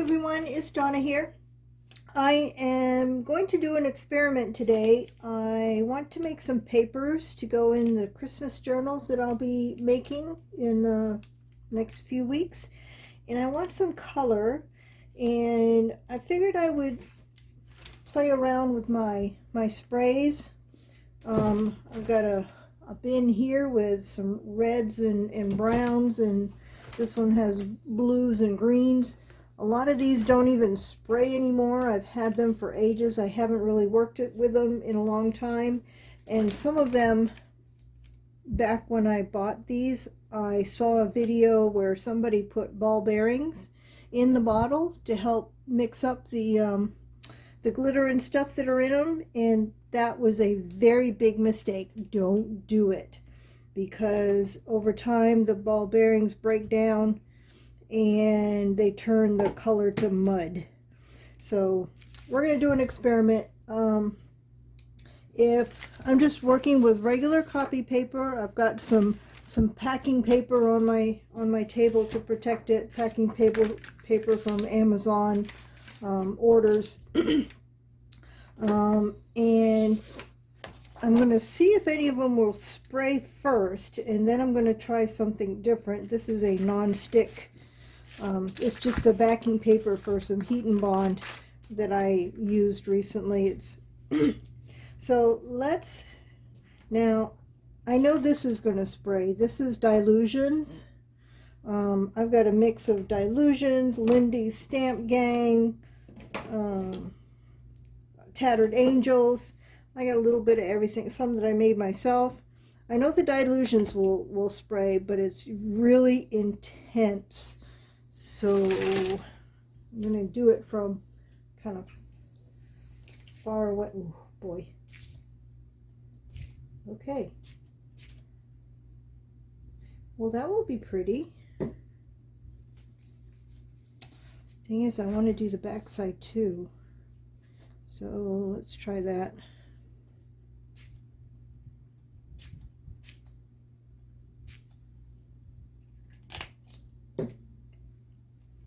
everyone, it's Donna here. I am going to do an experiment today. I want to make some papers to go in the Christmas journals that I'll be making in the next few weeks. And I want some color, and I figured I would play around with my sprays. I've got a bin here with some reds and browns, and this one has blues and greens. A lot of these don't even spray anymore. I've had them for ages. I haven't really worked with them in a long time. And some of them, back when I bought these, I saw a video where somebody put ball bearings in the bottle to help mix up the glitter and stuff that are in them. And that was a very big mistake. Don't do it, because over time the ball bearings break down and they turn the color to mud. So we're going to do an experiment. If I'm just working with regular copy paper, I've got some packing paper on my table to protect it. Packing paper from Amazon orders. And I'm going to see if any of them will spray first, and then I'm going to try something different. This is a non-stick. It's just the backing paper for some heat and bond that I used recently. It's so now I know this is going to spray. This is Dilutions. I've got a mix of Dilutions, Lindy's Stamp Gang, Tattered Angels. I got a little bit of everything, some that I made myself. I know the Dilutions will spray, but it's really intense. So I'm going to do it from kind of far away. Oh boy. Okay. Well, that will be pretty. Thing is, I want to do the back side too. So let's try that.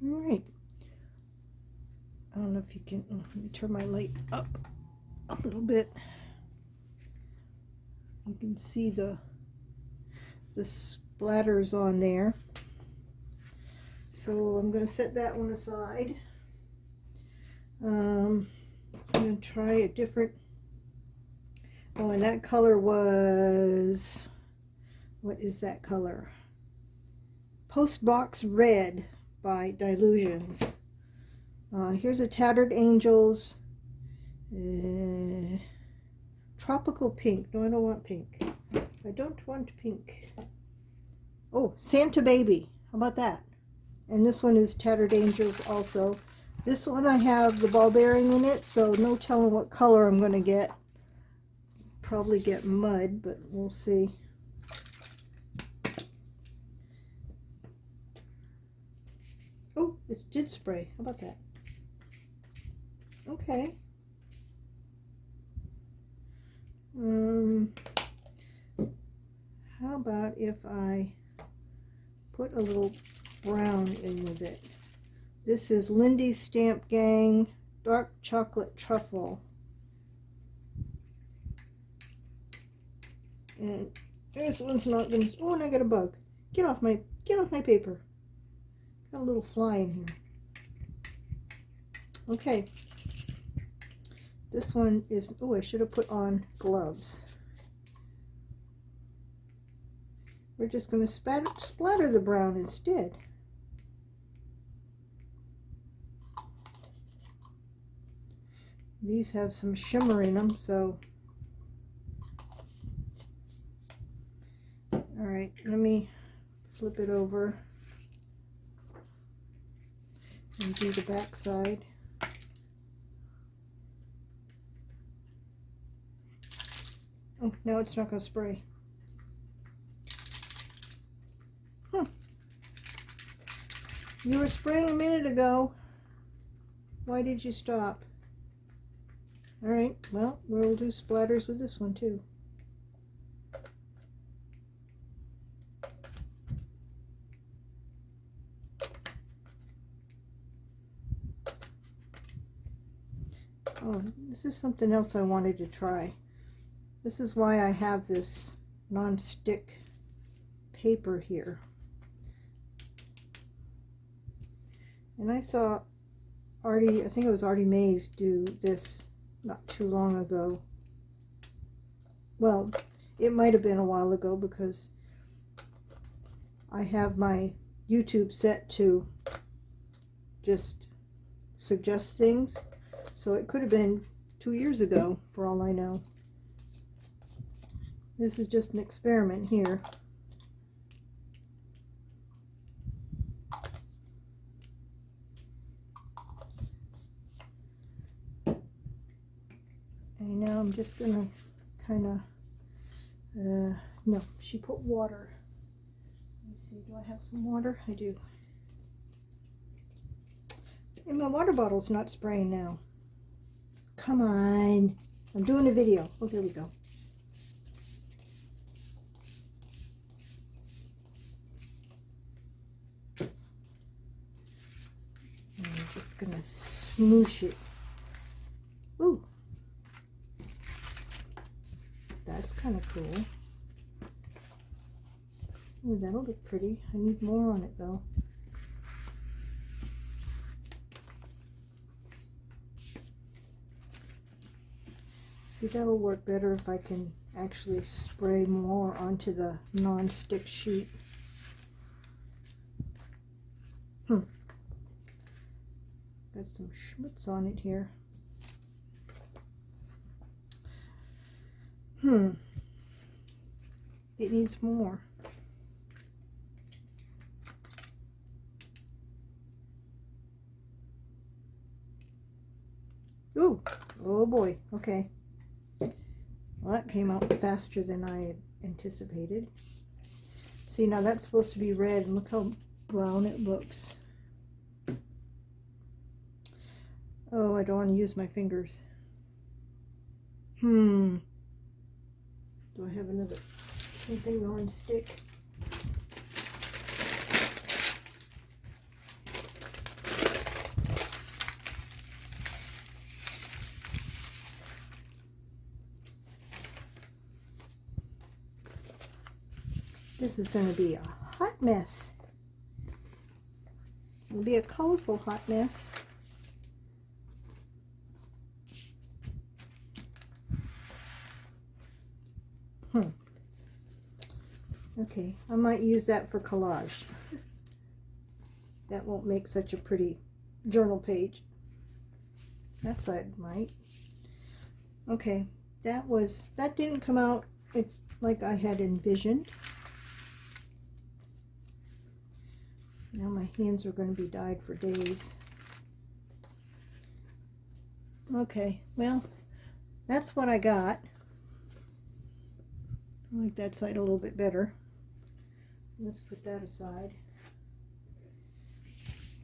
All right. I don't know if you can, let me turn my light up a little bit. You can see the splatters on there. So I'm going to set that one aside. I'm going to try a different, oh, and that color was, what is that color? Postbox Red by Dilutions. Here's a Tattered Angels. Tropical Pink. No, I don't want pink. I don't want pink. Oh, Santa Baby. How about that? And this one is Tattered Angels also. This one I have the ball bearing in it, so no telling what color I'm going to get. Probably get mud, but we'll see. Oh, it did spray. How about that? Okay. How about if I put a little brown in with it? This is Lindy's Stamp Gang Dark Chocolate Truffle. And this one's not gonna, oh, and I got a bug. Get off my paper. Got a little fly in here. Okay. This one is, oh, I should have put on gloves. We're just going to splatter the brown instead. These have some shimmer in them, so. All right, let me flip it over and do the back side. Oh, now it's not going to spray. You were spraying a minute ago. Why did you stop? All right, well, we'll do splatters with this one too. Oh, this is something else I wanted to try. This is why I have this non-stick paper here. And I saw Artie, I think it was Artie Mays, do this not too long ago. Well, it might have been a while ago because I have my YouTube set to just suggest things. So it could have been 2 years ago, for all I know. This is just an experiment here. And now I'm just gonna kind of, no, she put water. Let me see, do I have some water? I do. And my water bottle's not spraying now. Come on. I'm doing a video. Oh, there we go. And I'm just gonna smoosh it. Ooh. That's kind of cool. Ooh, that'll look pretty. I need more on it though. See, that'll work better if I can actually spray more onto the non-stick sheet. Got some schmutz on it here. It needs more. Ooh, oh boy, okay. Well, that came out faster than I had anticipated. See, now that's supposed to be red, and look how brown it looks. Oh, I don't want to use my fingers. Do I have another something on stick? This is going to be a hot mess. It'll be a colorful hot mess. Okay, I might use that for collage. That won't make such a pretty journal page. That side might. Okay, that didn't come out, it's like I had envisioned. Now my hands are going to be dyed for days. Okay, well, that's what I got. I like that side a little bit better. Let's put that aside.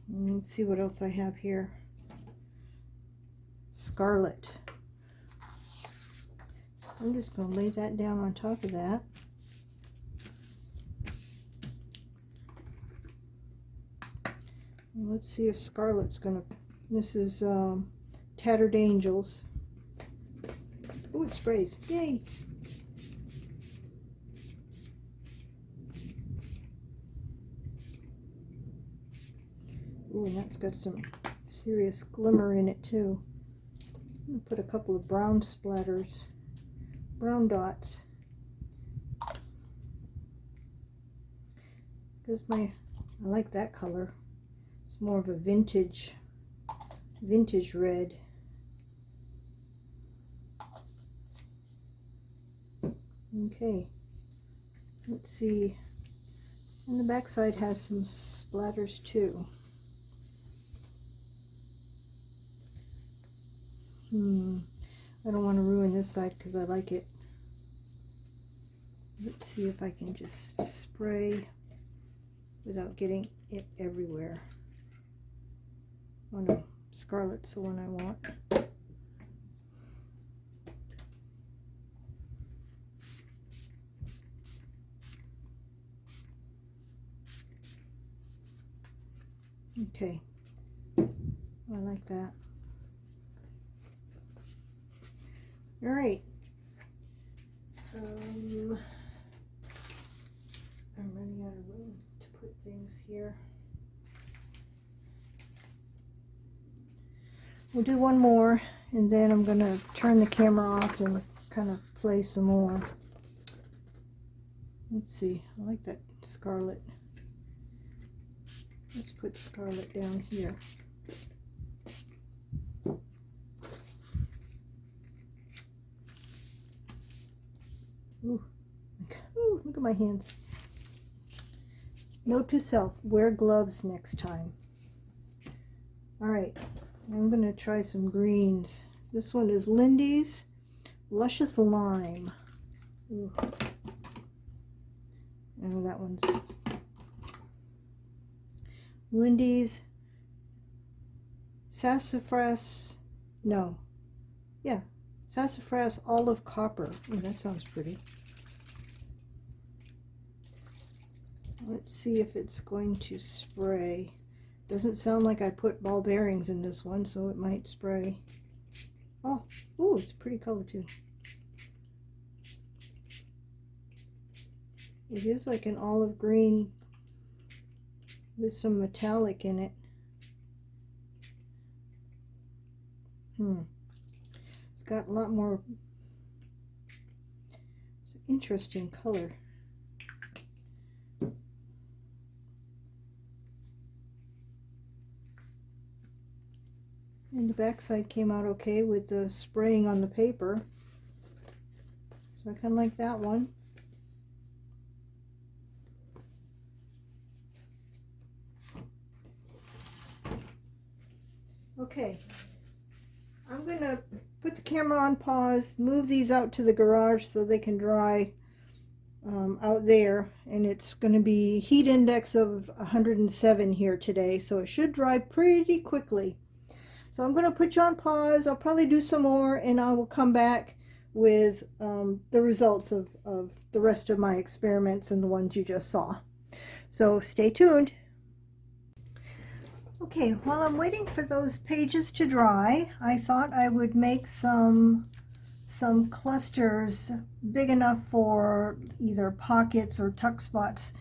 And let's see what else I have here. Scarlet. I'm just going to lay that down on top of that. And let's see if Scarlet's going to... This is Tattered Angels. Oh, it sprays. Yay! Ooh, and that's got some serious glimmer in it too. I'm gonna put a couple of brown splatters, brown dots. Because I like that color. It's more of a vintage red. Okay, let's see. And the back side has some splatters too. I don't want to ruin this side because I like it. Let's see if I can just spray without getting it everywhere. Oh no, Scarlet's the one I want. Okay, I like that. All right. I'm running out of room to put things here. We'll do one more, and then I'm going to turn the camera off and kind of play some more. Let's see. I like that scarlet. Let's put scarlet down here. Ooh, look at my hands. Note to self, wear gloves next time. All right, I'm going to try some greens. This one is Lindy's Luscious Lime. Ooh. Oh, that one's Lindy's Sassafras. No. Yeah. Sassafras Olive Copper. Oh, that sounds pretty. Let's see if it's going to spray. Doesn't sound like I put ball bearings in this one, so it might spray. Oh, ooh, it's a pretty color too. It is like an olive green with some metallic in it. It's got a lot more. It's an interesting color. And the backside came out okay with the spraying on the paper. So I kind of like that one. Okay, I'm going to put the camera on pause, move these out to the garage so they can dry out there. And it's going to be heat index of 107 here today, so it should dry pretty quickly. So I'm going to put you on pause. I'll probably do some more, and I will come back with the results of the rest of my experiments and the ones you just saw. So stay tuned. Okay, while I'm waiting for those pages to dry, I thought I would make some clusters big enough for either pockets or tuck spots.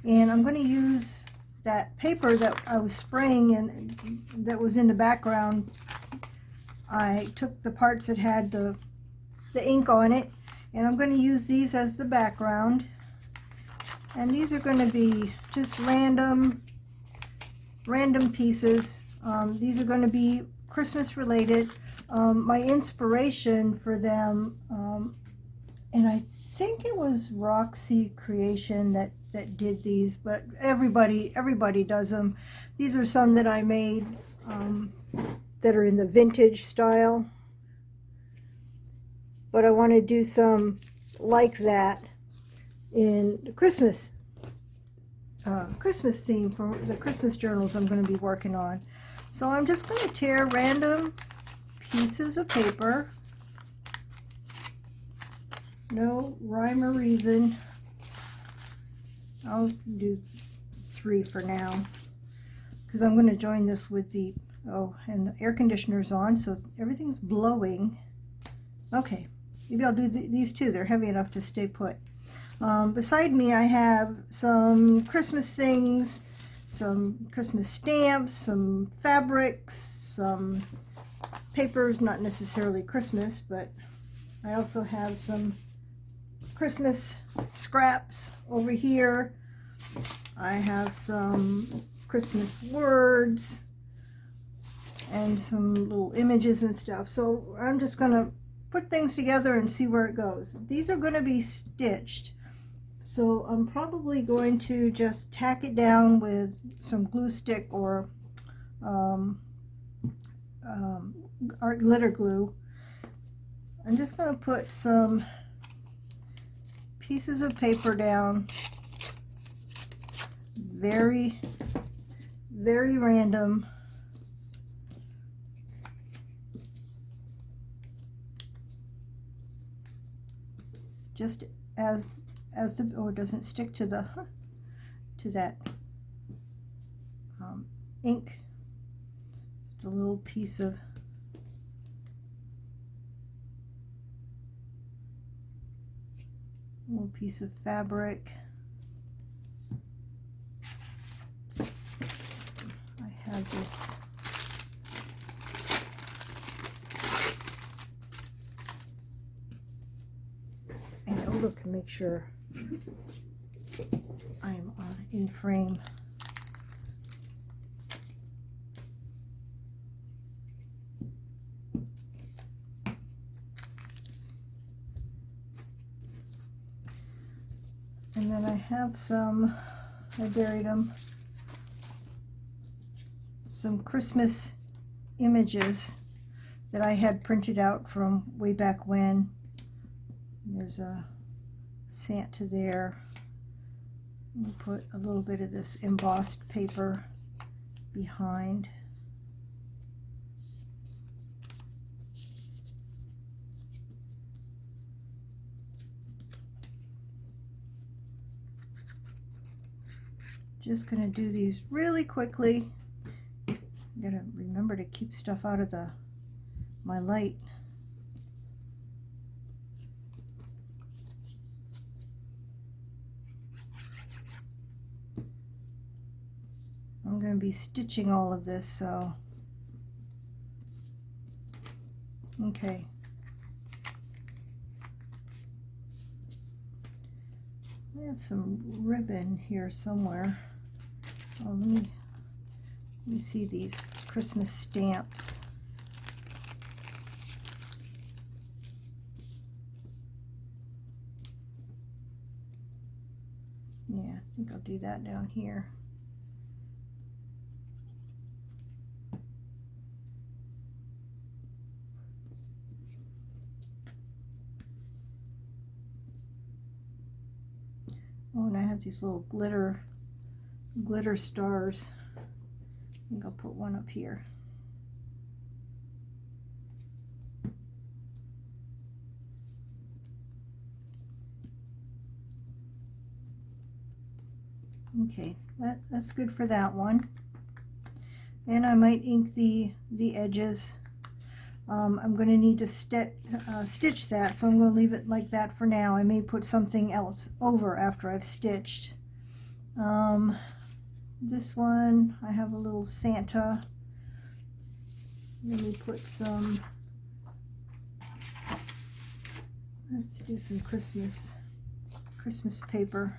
And I'm going to use that paper that I was spraying and that was in the background. I took the parts that had the ink on it, and I'm going to use these as the background. And these are going to be just random pieces. These are going to be Christmas related. My inspiration for them, and I think it was Roxy Creation that did these, but everybody does them. These are some that I made that are in the vintage style, but I want to do some like that in the Christmas theme for the Christmas journals I'm going to be working on. So I'm just going to tear random pieces of paper. No rhyme or reason. I'll do 3 for now, because I'm going to join this with the, and the air conditioner's on, so everything's blowing. Okay, maybe I'll do these 2. They're heavy enough to stay put. Beside me I have some Christmas things, some Christmas stamps, some fabrics, some papers, not necessarily Christmas, but I also have some Christmas scraps over here. I have some Christmas words and some little images and stuff. So I'm just going to put things together and see where it goes. These are going to be stitched. So I'm probably going to just tack it down with some glue stick or art glitter glue. I'm just going to put some pieces of paper down, very random. Just as the, it doesn't stick to the that ink. Just a little piece of piece of fabric. I have this and look and make sure I'm in frame. And then I have some, I buried them, some Christmas images that I had printed out from way back when. There's a Santa there. We'll put a little bit of this embossed paper behind. Just going to do these really quickly. Gotta remember to keep stuff out of my light. I'm going to be stitching all of this, so okay. I have some ribbon here somewhere. Oh, let me see these Christmas stamps. Yeah, I think I'll do that down here. Oh, and I have these little glitter stars. I think I'll put one up here. Okay, that's good for that one. And I might ink the edges. I'm going to need to stitch that, so I'm going to leave it like that for now. I may put something else over after I've stitched. This one, I have a little Santa. Let me put some, let's do some Christmas paper.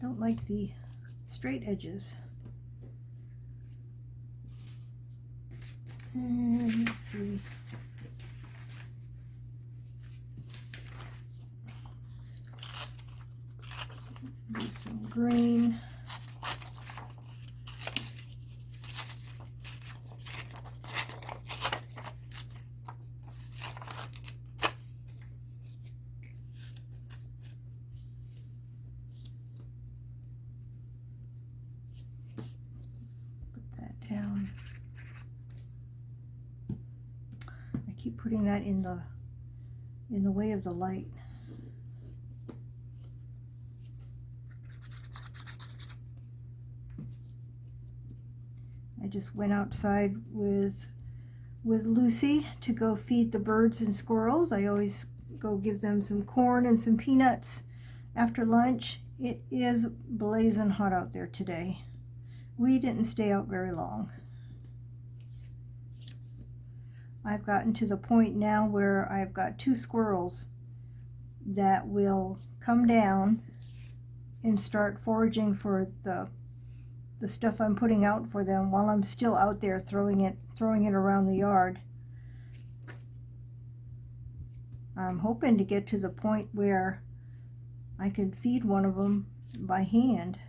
Don't like the straight edges. And let's see. Do some green. Down. I keep putting that in the way of the light. I just went outside with Lucy to go feed the birds and squirrels. I always go give them some corn and some peanuts after lunch. It is blazing hot out there today. We didn't stay out very long. I've gotten to the point now where I've got 2 squirrels that will come down and start foraging for the stuff I'm putting out for them while I'm still out there throwing it around the yard. I'm hoping to get to the point where I can feed one of them by hand.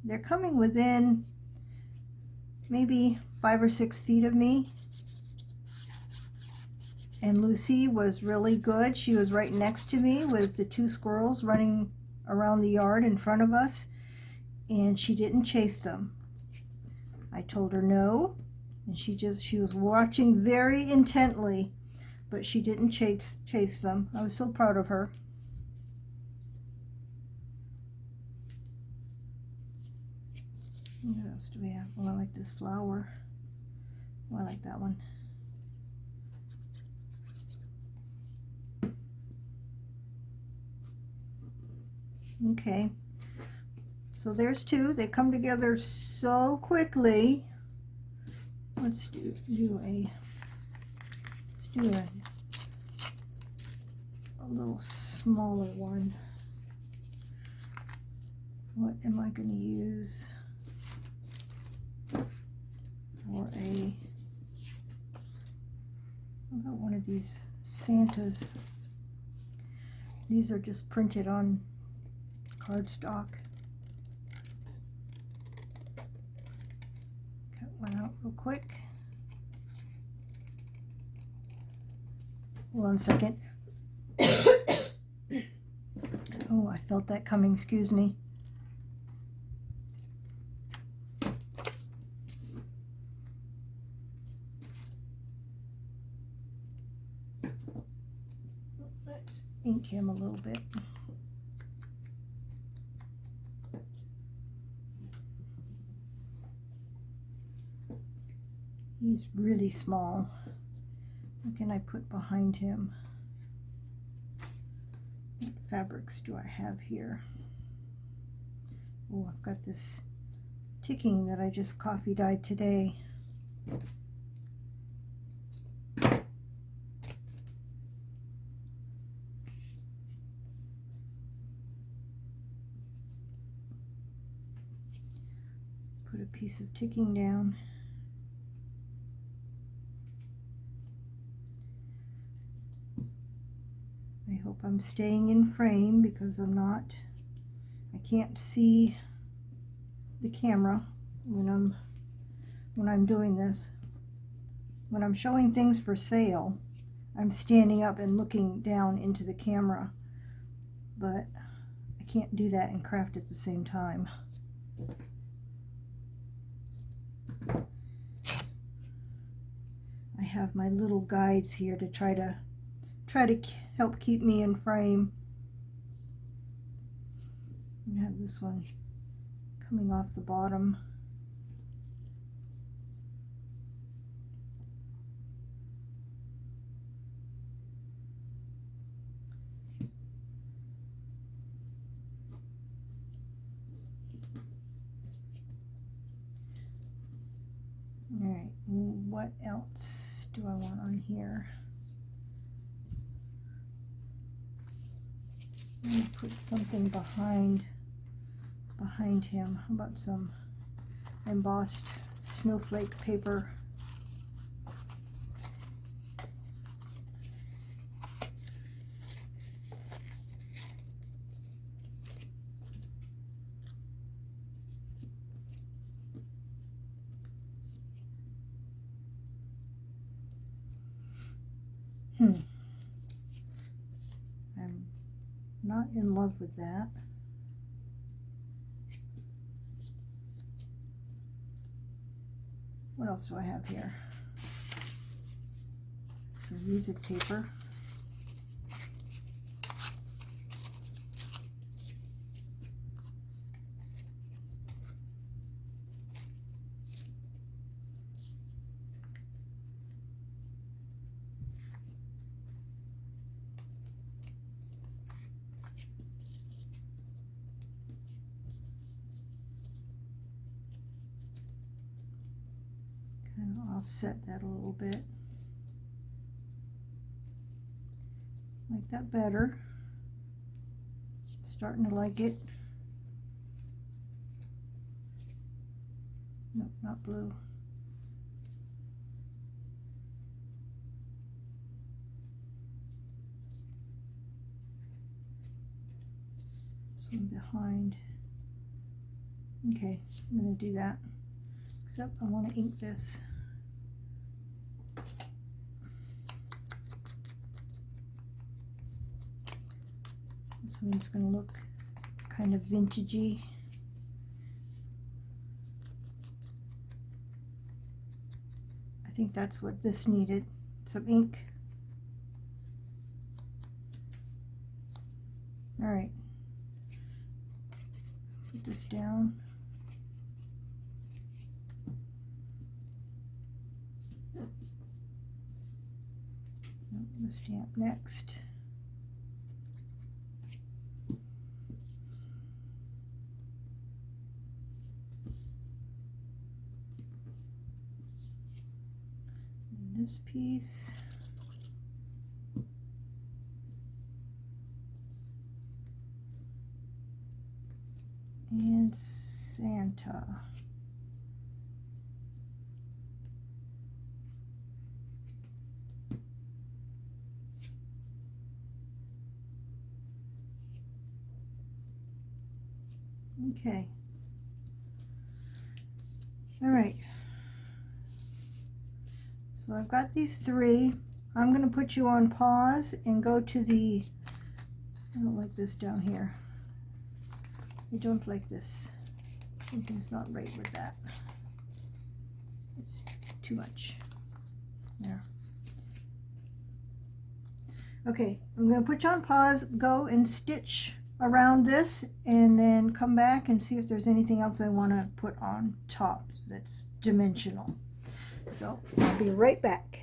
They're coming within maybe 5 or 6 feet of me. And Lucy was really good. She was right next to me with the 2 squirrels running around the yard in front of us, and she didn't chase them. I told her no, and she was watching very intently, but she didn't chase them. I was so proud of her. What else do we have? Oh, I like this flower. Oh, I like that one. Okay, so there's two. They come together so quickly. Let's do a little smaller one. What am I going to use for a, how about one of these Santas? These are just printed on cardstock. Cut one out real quick. Hold on a second. Oh, I felt that coming, excuse me. Let's ink him a little bit. He's really small. What can I put behind him? What fabrics do I have here? Oh, I've got this ticking that I just coffee dyed today. Put a piece of ticking down. I hope I'm staying in frame because I can't see the camera when I'm doing this. When I'm showing things for sale, I'm standing up and looking down into the camera, but I can't do that and craft at the same time. I have my little guides here to try to help keep me in frame. I have this one coming off the bottom. All right, what else do I want on here? I'm going to put something behind him. How about some embossed snowflake paper? I'm not in love with that. What else do I have here? Some music paper. Kind of offset that a little bit. Like that better. Starting to like it. Nope, not blue. Some behind. Okay, I'm going to do that. Except I want to ink this. This one's going to look kind of vintagey. I think that's what this needed, some ink. All right, put this down. stamp next. And this piece. And Santa. Okay. All right. So I've got these three. I'm going to put you on pause and go to the, I don't like this down here. I don't like this. Something's not right with that. It's too much. There. Okay, I'm going to put you on pause, go and stitch around this, and then come back and see if there's anything else I want to put on top that's dimensional. So I'll be right back.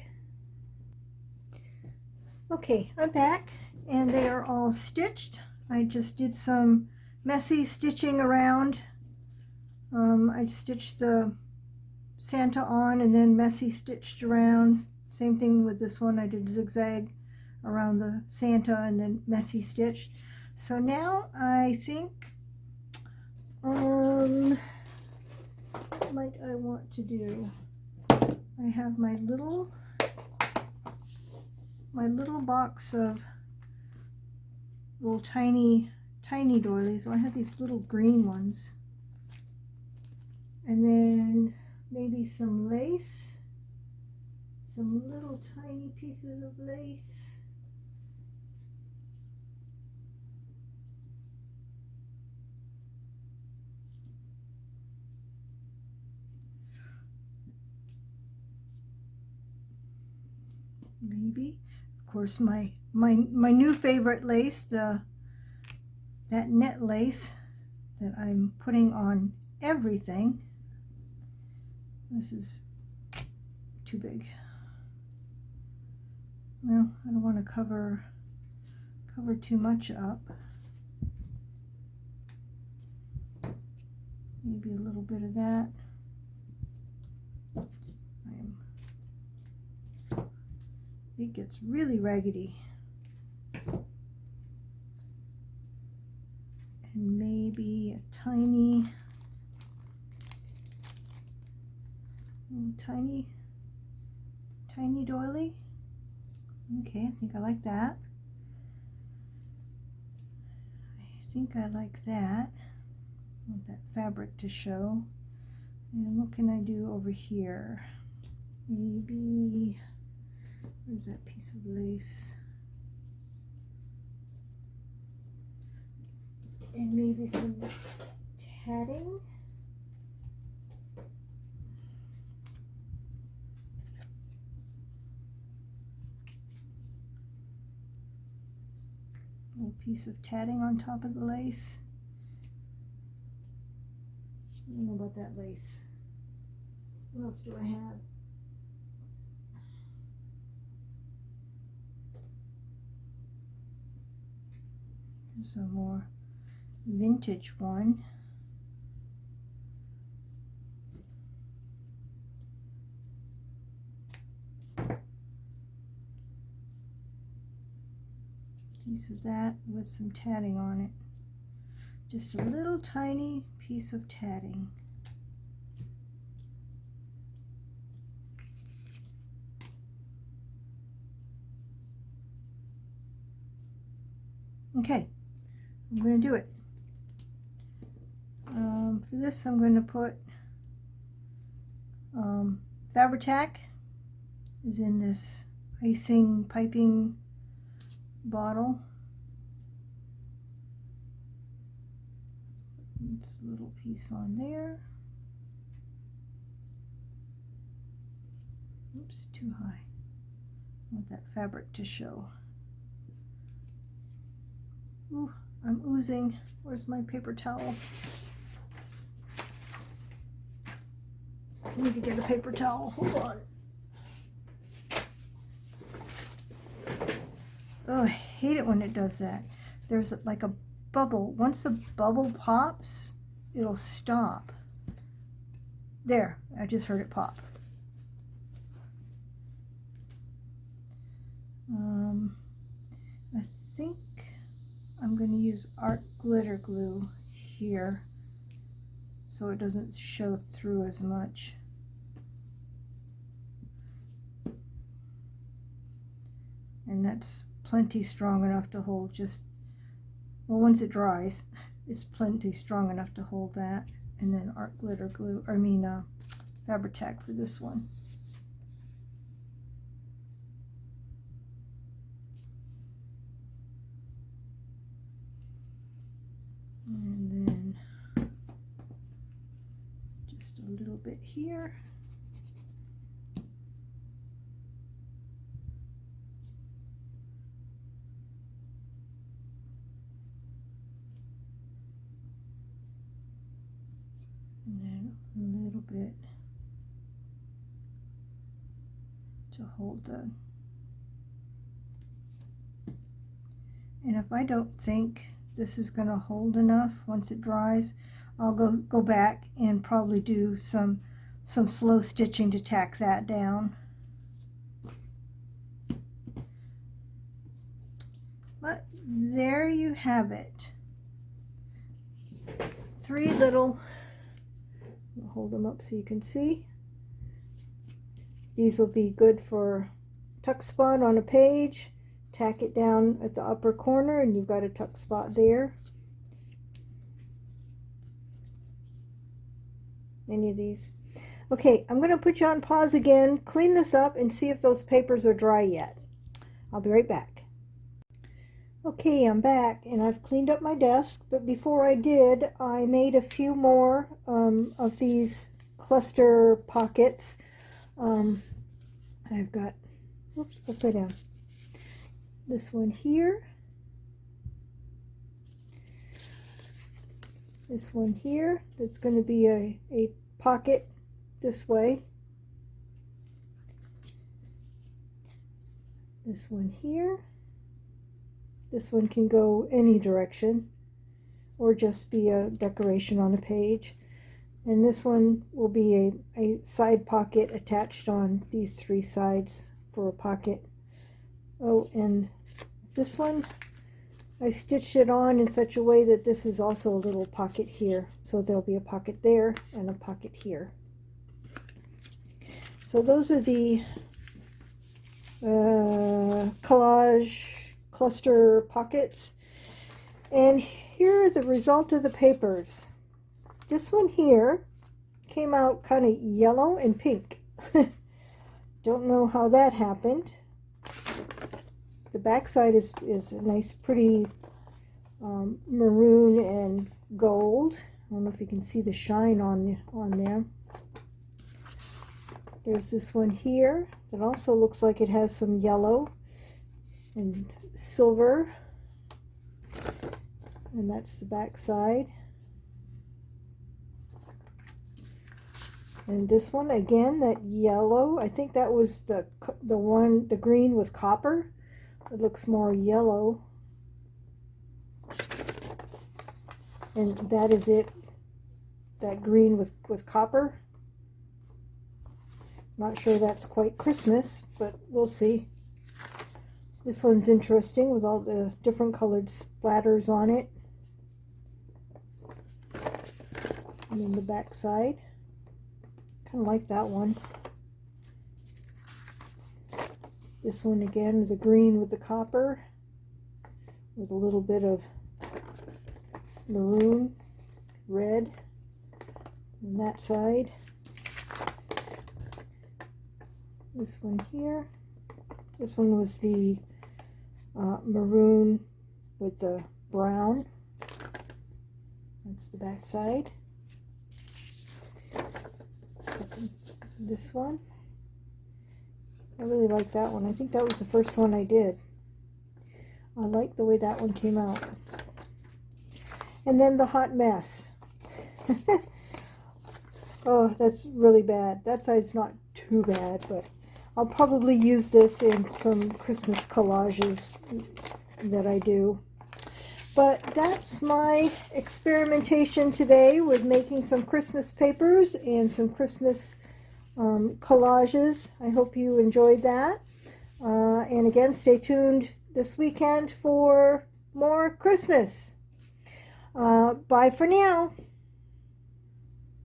Okay, I'm back and they are all stitched. I just did some messy stitching around. I stitched the Santa on and then messy stitched around. Same thing with this one. I did zigzag around the Santa and then messy stitched. So now I think, what might I want to do? I have my little box of little tiny doilies. So I have these little green ones. And then maybe some lace, some little tiny pieces of lace. Maybe, of course, my new favorite lace, that net lace that I'm putting on everything. This is too big. Well, I don't want to cover too much up. Maybe a little bit of that. It gets really raggedy. And maybe a tiny doily. Okay, I think I like that. I think I like that. I want that fabric to show. And what can I do over here? Maybe, where's that piece of lace? And maybe some tatting. A little piece of tatting on top of the lace. I don't know about that lace. What else do I have? Here's some more vintage one. Piece of that with some tatting on it. Just a little tiny piece of tatting. Okay, I'm going to do it. For this, I'm going to put Fabri-Tac is in this icing piping bottle. It's a little piece on there. Oops, too high. I want that fabric to show. Ooh, I'm oozing. Where's my paper towel? I need to get a paper towel. Hold on. Oh, I hate it when it does that. There's like a bubble. Once the bubble pops, it'll stop. There, I just heard it pop. I think I'm going to use art glitter glue here so it doesn't show through as much. And that's plenty strong enough to hold just, well, once it dries, it's plenty strong enough to hold that. And then art glitter glue, Fabri-Tac for this one. And then just a little bit here. And then a little bit to hold the, and if I don't think this is going to hold enough once it dries, I'll go back and probably do some slow stitching to tack that down. But there you have it. 3 little, I'll hold them up so you can see. These will be good for tuck spot on a page. Tack it down at the upper corner and you've got a tuck spot there. Any of these. Okay, I'm going to put you on pause again, clean this up, and see if those papers are dry yet. I'll be right back. Okay, I'm back, and I've cleaned up my desk, but before I did, I made a few more of these cluster pockets. I've got, whoops, upside down. This one here. This one here, that's going to be a pocket this way. This one here. This one can go any direction or just be a decoration on a page. And this one will be a side pocket attached on these 3 sides for a pocket. Oh, and this one, I stitched it on in such a way that this is also a little pocket here. So there'll be a pocket there and a pocket here. So those are the collage cluster pockets. And here are the result of the papers. This one here came out kind of yellow and pink. Don't know how that happened. The back side is a nice pretty maroon and gold. I don't know if you can see the shine on there. There's this one here that also looks like it has some yellow and silver. And that's the back side. And this one again, that yellow, I think that was the green with copper. It looks more yellow. And that is it. That green with copper. Not sure that's quite Christmas, but we'll see. This one's interesting with all the different colored splatters on it. And then the back side. Kind of like that one. This one again is a green with the copper with a little bit of maroon, red on that side. This one here. This one was the maroon with the brown. That's the back side. This one. I really like that one. I think that was the first one I did. I like the way that one came out. And then the hot mess. Oh, that's really bad. That side's not too bad, but I'll probably use this in some Christmas collages that I do. But that's my experimentation today with making some Christmas papers and some Christmas collages. I hope you enjoyed that. And again, stay tuned this weekend for more Christmas. Bye for now.